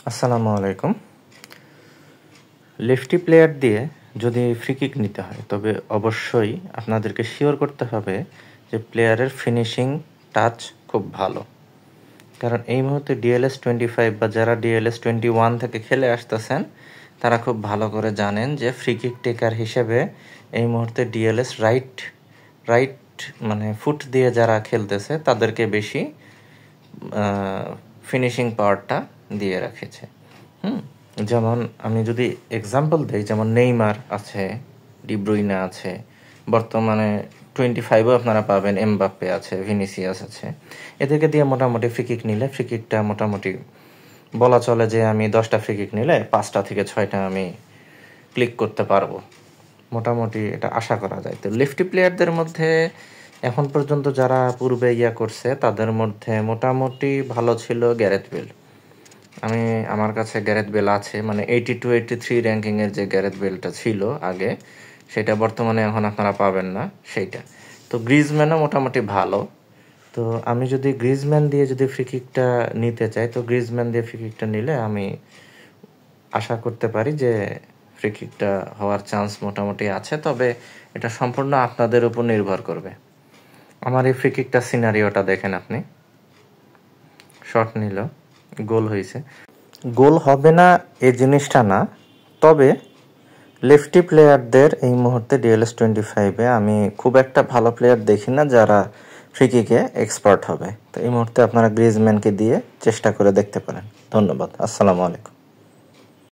আসসালামু আলাইকুম। Lefty player দিয়ে যদি ফ্রি কিক নিতে হয় তবে অবশ্যই আপনাদেরকে শিওর করতে হবে যে প্লেয়ারের ফিনিশিং টাচ খুব ভালো। কারণ এই মুহূর্তে DLS-25 বা যারা DLS-21 থেকে খেলে আসতেছেন তারা খুব ভালো করে জানেন যে ফ্রি কিক টেকার হিসেবে এই মুহূর্তে DLS রাইট মানে ফুট দিয়ে যারা খেলতেছে তাদেরকে বেশি ফিনিশিং পাওয়ারটা দিয়ে রাখেছে। যেমন আমি যদি এক্সাম্পল দিই, যেমন নেইমার আছে, ডি ব্রুইনা আছে, বর্তমানে 25-ও আপনারা পাবেন, এমবাপ্পে আছে, ভিনিসিয়াস আছে। এদেরকে দিয়ে মোটামুটি ফ্রি কিক নিলে ফ্রি কিকটা মোটামুটি বলা চলে যে আমি 10টা ফ্রি কিক নিলে 5টা থেকে 6টা আমি ক্লিক করতে পারবো, মোটামুটি এটা আশা করা যায়। তো লেফটি প্লেয়ারদের মধ্যে এখন পর্যন্ত যারা পূর্বে করছে তাদের মধ্যে মোটামুটি ভালো ছিল গ্যারেথ বেল। আমার কাছে গ্যারেথ বেল আছে, মানে 82-83 র্যাঙ্কিংয়ের যে গ্যারেথ বেলটা ছিল আগে, সেটা বর্তমানে এখন আপনারা পাবেন না সেইটা। তো গ্রিজম্যানও মোটামুটি ভালো। তো আমি যদি গ্রিজম্যান দিয়ে যদি ফ্রি কিকটা নিতে চাই, তো গ্রিজম্যান দিয়ে ফ্রি কিকটা নিলে আমি আশা করতে পারি যে ফ্রি কিকটা হওয়ার চান্স মোটামুটি আছে। তবে এটা সম্পূর্ণ আপনাদের উপর নির্ভর করবে। আমার এই ফ্রি কিকটা সিনারিওটা দেখেন আপনি, শট নিল, গোল হয়েছে। গোল হবে না এই জিনিসটা না, তবে লেফটি প্লেয়ারদের এই মুহূর্তে DLS-25-এ আমি খুব একটা ভালো প্লেয়ার দেখি না যারা ফ্রি কিকে এক্সপার্ট হবে। তো এই মুহূর্তে আপনারা গ্রিজম্যানকে দিয়ে চেষ্টা করে দেখতে পারেন। ধন্যবাদ। আসসালামু আলাইকুম।